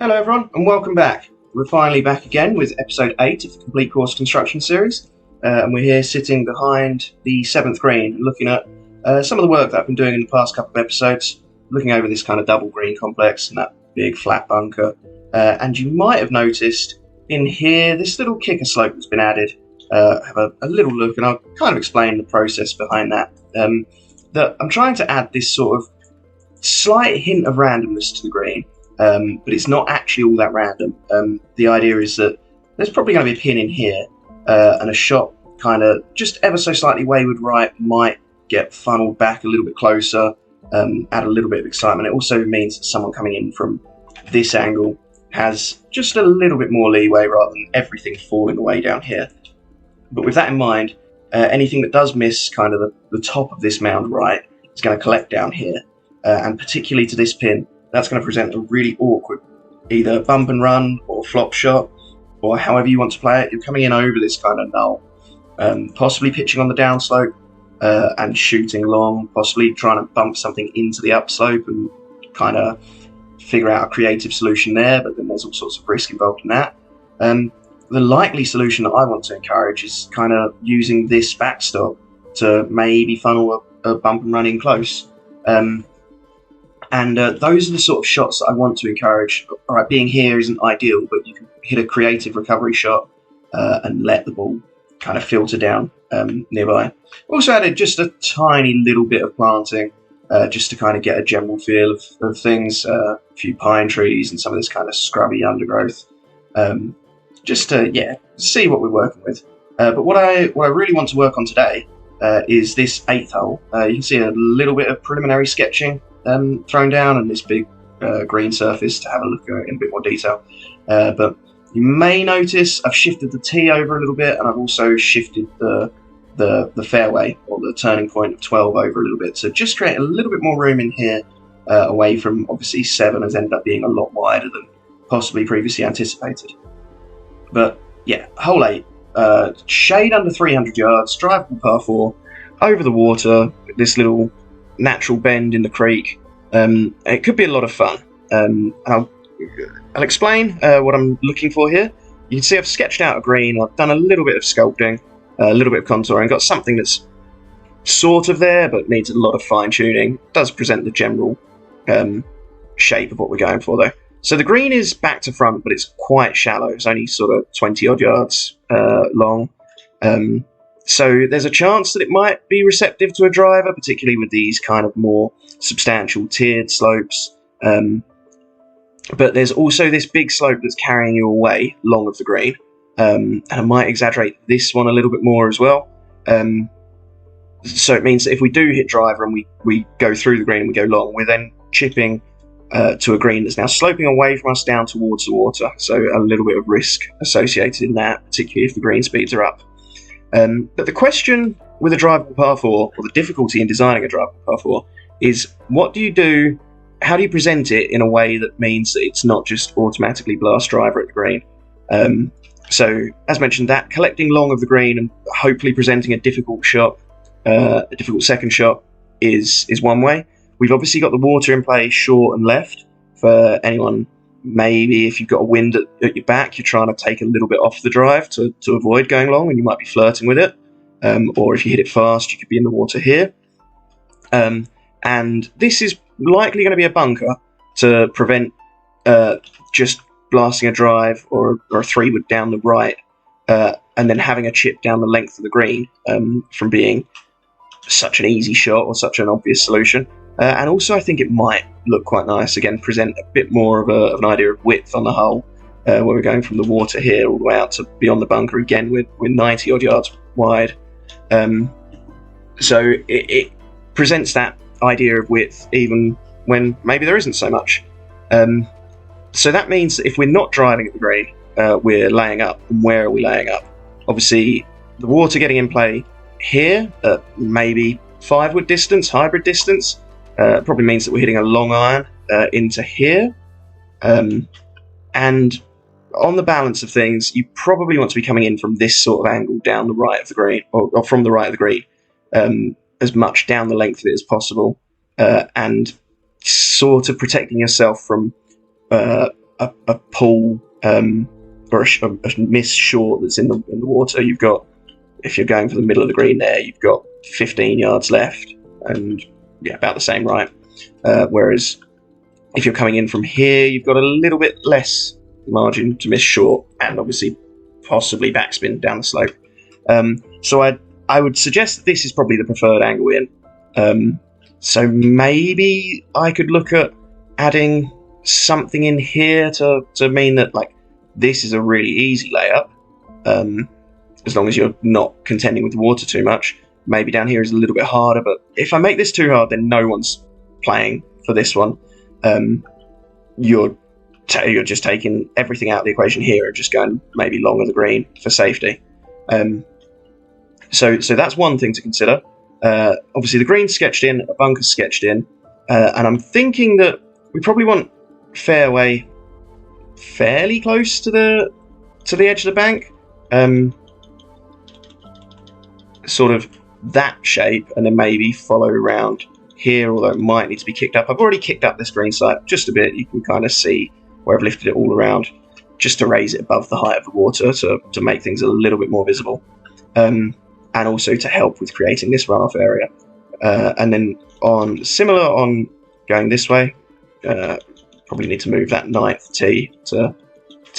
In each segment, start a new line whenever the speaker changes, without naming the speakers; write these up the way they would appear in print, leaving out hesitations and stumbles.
Hello everyone and welcome back. We're finally back again with episode 8 of the Complete Course Construction series, and we're here sitting behind the 7th green looking at some of the work that I've been doing in the past couple of episodes, looking over this kind of double green complex and that big flat bunker. And you might have noticed in here this little kicker slope that's been added. Have a little look and I'll kind of explain the process behind that. That I'm trying to add this sort of slight hint of randomness to the green. But it's not actually all that random. The idea is that there's probably going to be a pin in here, and a shot kind of just ever so slightly wayward right might get funneled back a little bit closer, add a little bit of excitement. It also means that someone coming in from this angle has just a little bit more leeway rather than everything falling away down here. But with that in mind, anything that does miss kind of the top of this mound right is going to collect down here, and particularly to this pin, that's going to present a really awkward either bump and run or flop shot, or however you want to play it. You're coming in over this kind of null, possibly pitching on the downslope and shooting long, possibly trying to bump something into the upslope and kind of figure out a creative solution there, but then there's all sorts of risk involved in that. The likely solution that I want to encourage is kind of using this backstop to maybe funnel a bump and run in close. And those are the sort of shots that I want to encourage. All right, being here isn't ideal, but you can hit a creative recovery shot and let the ball kind of filter down nearby. Also added just a tiny little bit of planting just to kind of get a general feel of things. A few pine trees and some of this kind of scrubby undergrowth. Just to, see what we're working with. But what I really want to work on today is this 8th hole. You can see a little bit of preliminary sketching thrown down and this big green surface to have a look at in a bit more detail. But you may notice I've shifted the tee over a little bit, and I've also shifted the fairway or the turning point of 12 over a little bit to just create a little bit more room in here, away from obviously 7 has ended up being a lot wider than possibly previously anticipated. But yeah, hole 8, shade under 300 yards, drivable par 4, over the water, this little natural bend in the creek. It could be a lot of fun. I'll explain what I'm looking for here. You can see I've sketched out a green, I've done a little bit of sculpting, a little bit of contouring, got something that's sort of there but needs a lot of fine tuning. It does present the general shape of what we're going for though. So the green is back to front, but it's quite shallow. It's only sort of 20 odd yards long. So there's a chance that it might be receptive to a driver, particularly with these kind of more substantial tiered slopes. But there's also this big slope that's carrying you away long of the green. And I might exaggerate this one a little bit more as well. So it means that if we do hit driver and we go through the green and we go long, we're then chipping to a green that's now sloping away from us down towards the water. So a little bit of risk associated in that, particularly if the green speeds are up. But the question with a drivable par 4, or the difficulty in designing a drivable par 4, is what do you do, how do you present it in a way that means that it's not just automatically blast driver at the green? So, as mentioned, that collecting long of the green and hopefully presenting a difficult shot, a difficult second shot, is one way. We've obviously got the water in play short and left. For anyone, maybe if you've got a wind at your back, you're trying to take a little bit off the drive to avoid going long, and you might be flirting with it. Or if you hit it fast, you could be in the water here. And this is likely going to be a bunker to prevent just blasting a drive or a 3-wood down the right, and then having a chip down the length of the green from being such an easy shot or such an obvious solution. And also I think it might look quite nice, again, present a bit more of an idea of width on the hull, where we're going from the water here all the way out to beyond the bunker again with 90 odd yards wide. So it presents that idea of width even when maybe there isn't so much. So that means that if we're not driving at the green, we're laying up. And where are we laying up? Obviously the water getting in play here at maybe 5-wood distance, hybrid distance, probably means that we're hitting a long iron into here. And on the balance of things, you probably want to be coming in from this sort of angle down the right of the green, or from the right of the green, as much down the length of it as possible, and sort of protecting yourself from a a pull or a miss short that's in the water. You've got, if you're going for the middle of the green there, you've got 15 yards left, and yeah, about the same right. Whereas if you're coming in from here, you've got a little bit less margin to miss short, and obviously possibly backspin down the slope. So I would suggest that this is probably the preferred angle in. So maybe I could look at adding something in here to mean that like this is a really easy layup, as long as you're not contending with the water too much. Maybe down here is a little bit harder, but if I make this too hard, then no one's playing for this one. You're just taking everything out of the equation here and just going maybe long of the green for safety. So that's one thing to consider. Obviously the green's sketched in, a bunker's sketched in, and I'm thinking that we probably want fairway fairly close to the edge of the bank, sort of that shape, and then maybe follow around here, although it might need to be kicked up. I've already kicked up this green side just a bit. You can kind of see where I've lifted it all around just to raise it above the height of the water to make things a little bit more visible, and also to help with creating this runoff area. And then similar on going this way, probably need to move that 9th tee to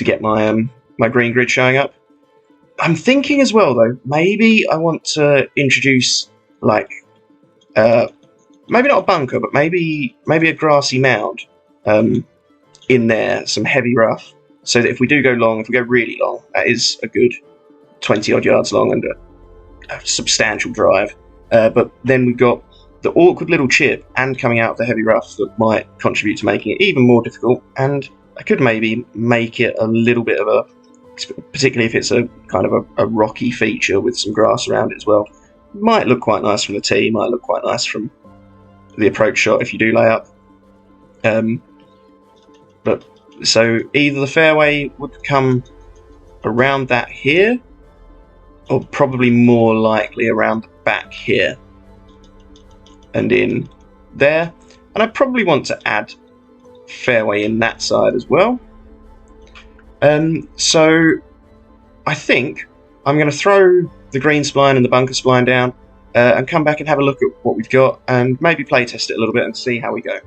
get my my green grid showing up. I'm thinking as well though, maybe I want to introduce like maybe not a bunker, but maybe a grassy mound in there, some heavy rough, so that if we do go long, if we go really long, that is a good 20 odd yards long and a substantial drive. But then we've got the awkward little chip and coming out of the heavy rough that might contribute to making it even more difficult. And I could maybe make it a little bit of a, particularly if it's a kind of a rocky feature with some grass around it as well. Might look quite nice from the tee, might look quite nice from the approach shot if you do lay up. But so either the fairway would come around that here, or probably more likely around the back here and in there. And I probably want to add fairway in that side as well. So I think I'm going to throw the green spline and the bunker spline down and come back and have a look at what we've got and maybe play test it a little bit and see how we go.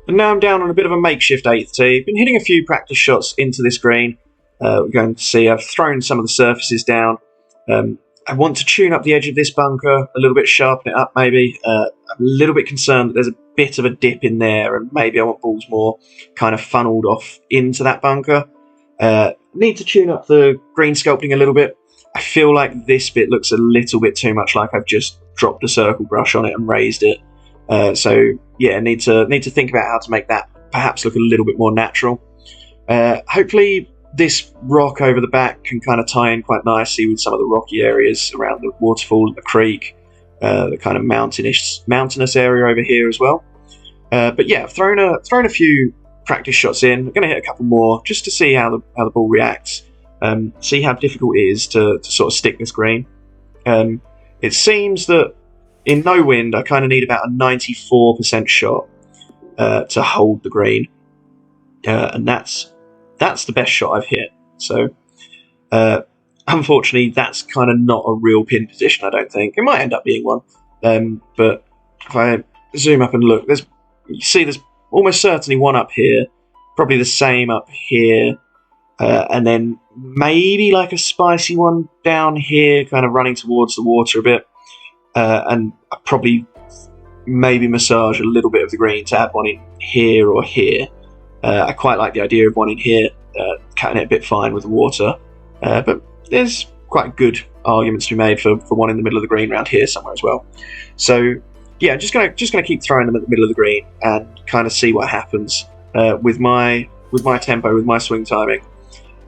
And now I'm down on a bit of a makeshift 8th tee. Been hitting a few practice shots into this green. We're going to see I've thrown some of the surfaces down. I want to tune up the edge of this bunker a little bit, sharpen it up maybe. I'm a little bit concerned that there's a bit of a dip in there, and maybe I want balls more kind of funneled off into that bunker. Need to tune up the green sculpting a little bit. I feel like this bit looks a little bit too much like I've just dropped a circle brush on it and raised it. So yeah, need to think about how to make that perhaps look a little bit more natural. Hopefully this rock over the back can kind of tie in quite nicely with some of the rocky areas around the waterfall and the creek, the kind of mountainous area over here as well. But yeah, I've thrown a few practice shots in. I'm going to hit a couple more just to see how the ball reacts, see how difficult it is to sort of stick this green. It seems that in no wind I kind of need about a 94% shot to hold the green, and that's the best shot I've hit. So unfortunately that's kind of not a real pin position, I don't think. It might end up being one, but if I zoom up and look, you see there's almost certainly one up here, probably the same up here, and then maybe like a spicy one down here kind of running towards the water a bit, and I probably maybe massage a little bit of the green to add one in here or here. I quite like the idea of one in here, cutting it a bit fine with the water, but there's quite good arguments to be made for one in the middle of the green around here somewhere as well. So yeah, just gonna keep throwing them at the middle of the green and kind of see what happens with my tempo, with my swing timing.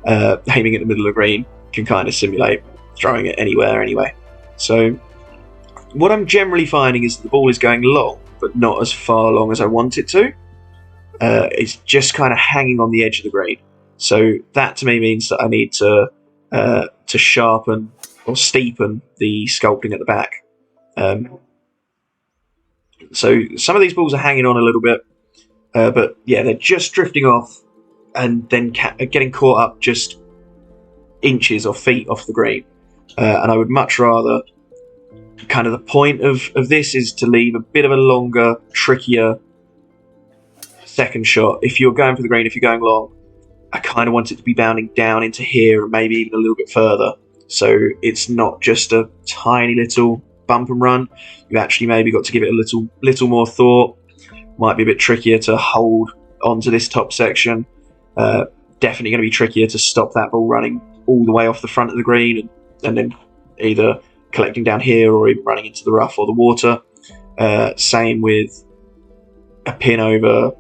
Aiming at the middle of the green can kind of simulate throwing it anywhere anyway. So what I'm generally finding is that the ball is going long, but not as far long as I want it to. It's just kind of hanging on the edge of the green. So that to me means that I need to sharpen or steepen the sculpting at the back. So some of these balls are hanging on a little bit, but yeah, they're just drifting off and then getting caught up just inches or feet off the green. And I would much rather, kind of the point of this is to leave a bit of a longer, trickier second shot. If you're going for the green, if you're going long, I kind of want it to be bounding down into here and maybe even a little bit further. So it's not just a tiny little bump and run. You've actually maybe got to give it a little more thought. Might be a bit trickier to hold onto this top section. Definitely going to be trickier to stop that ball running all the way off the front of the green and then either collecting down here or even running into the rough or the water. Same with a pin over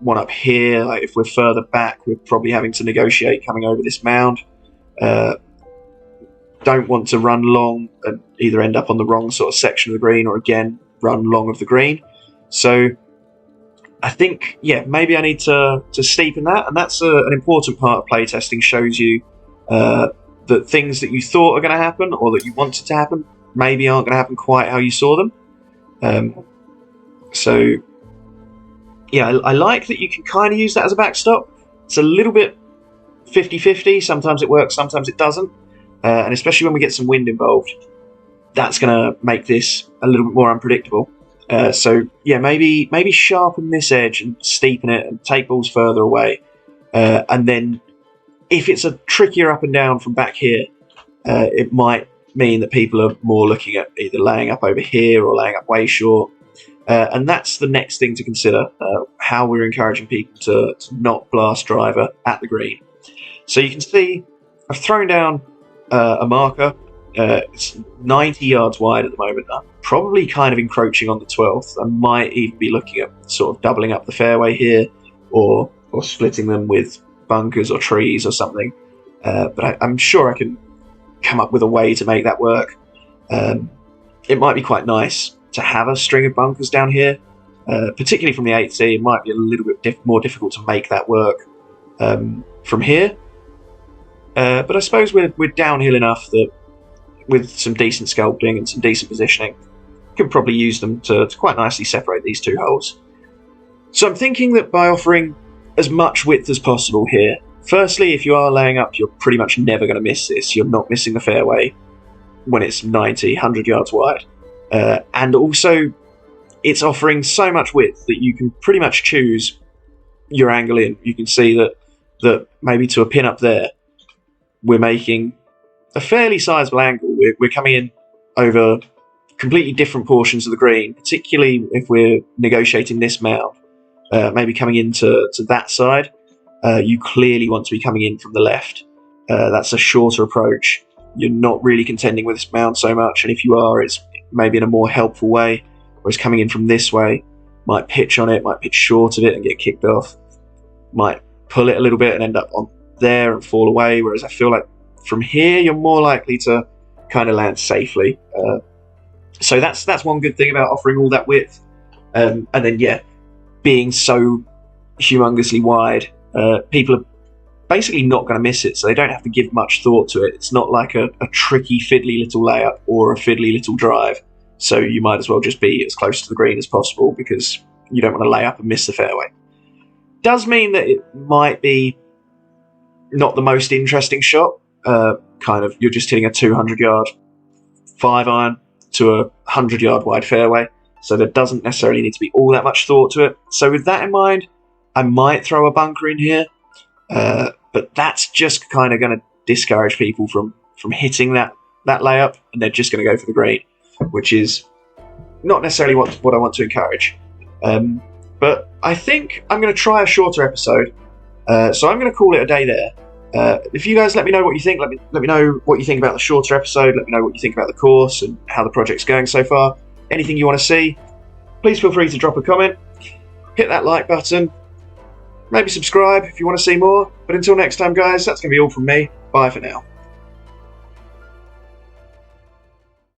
one up here. Like if we're further back, we're probably having to negotiate coming over this mound. Don't want to run long and either end up on the wrong sort of section of the green or again run long of the green. So I think, yeah, maybe I need to steepen that, and that's an important part of playtesting. Shows you that things that you thought are going to happen or that you wanted to happen maybe aren't going to happen quite how you saw them. So yeah, I like that you can kind of use that as a backstop. It's a little bit 50-50. Sometimes it works, sometimes it doesn't. And especially when we get some wind involved, that's going to make this a little bit more unpredictable. So yeah, maybe sharpen this edge and steepen it and take balls further away. And then if it's a trickier up and down from back here, it might mean that people are more looking at either laying up over here or laying up way short. And that's the next thing to consider, how we're encouraging people to not blast driver at the green. So you can see I've thrown down a marker. It's 90 yards wide at the moment. I'm probably kind of encroaching on the 12th. I might even be looking at sort of doubling up the fairway here or splitting them with bunkers or trees or something. But I'm sure I can come up with a way to make that work. It might be quite nice to have a string of bunkers down here, particularly from the 8th tee. It might be a little bit more difficult to make that work from here. But I suppose we're downhill enough that with some decent sculpting and some decent positioning, you can probably use them to quite nicely separate these two holes. So I'm thinking that by offering as much width as possible here, firstly, if you are laying up, you're pretty much never going to miss this. You're not missing the fairway when it's 90, 100 yards wide. And also, it's offering so much width that you can pretty much choose your angle in. You can see that maybe to a pin up there, we're making a fairly sizable angle. We're coming in over completely different portions of the green, particularly if we're negotiating this mound. Maybe coming into that side, you clearly want to be coming in from the left. That's a shorter approach. You're not really contending with this mound so much, and if you are, it's maybe in a more helpful way, whereas coming in from this way, might pitch on it, might pitch short of it and get kicked off, might pull it a little bit and end up on there and fall away, whereas I feel like from here you're more likely to kind of land safely. So that's one good thing about offering all that width. And then yeah, being so humongously wide, people are basically not going to miss it, so they don't have to give much thought to it. It's not like a tricky fiddly little layup or a fiddly little drive, so you might as well just be as close to the green as possible because you don't want to lay up and miss the fairway. Does mean that it might be not the most interesting shot. Kind of, you're just hitting a 200-yard 5-iron to a 100-yard wide fairway, so there doesn't necessarily need to be all that much thought to it. So with that in mind, I might throw a bunker in here, but that's just kind of going to discourage people from hitting that layup, and they're just going to go for the green, which is not necessarily what I want to encourage. But I think I'm going to try a shorter episode, so I'm going to call it a day there. If you guys let me know what you think, let me know what you think about the shorter episode, let me know what you think about the course and how the project's going so far. Anything you want to see, please feel free to drop a comment, hit that like button, maybe subscribe if you want to see more. But until next time guys, that's going to be all from me. Bye for now.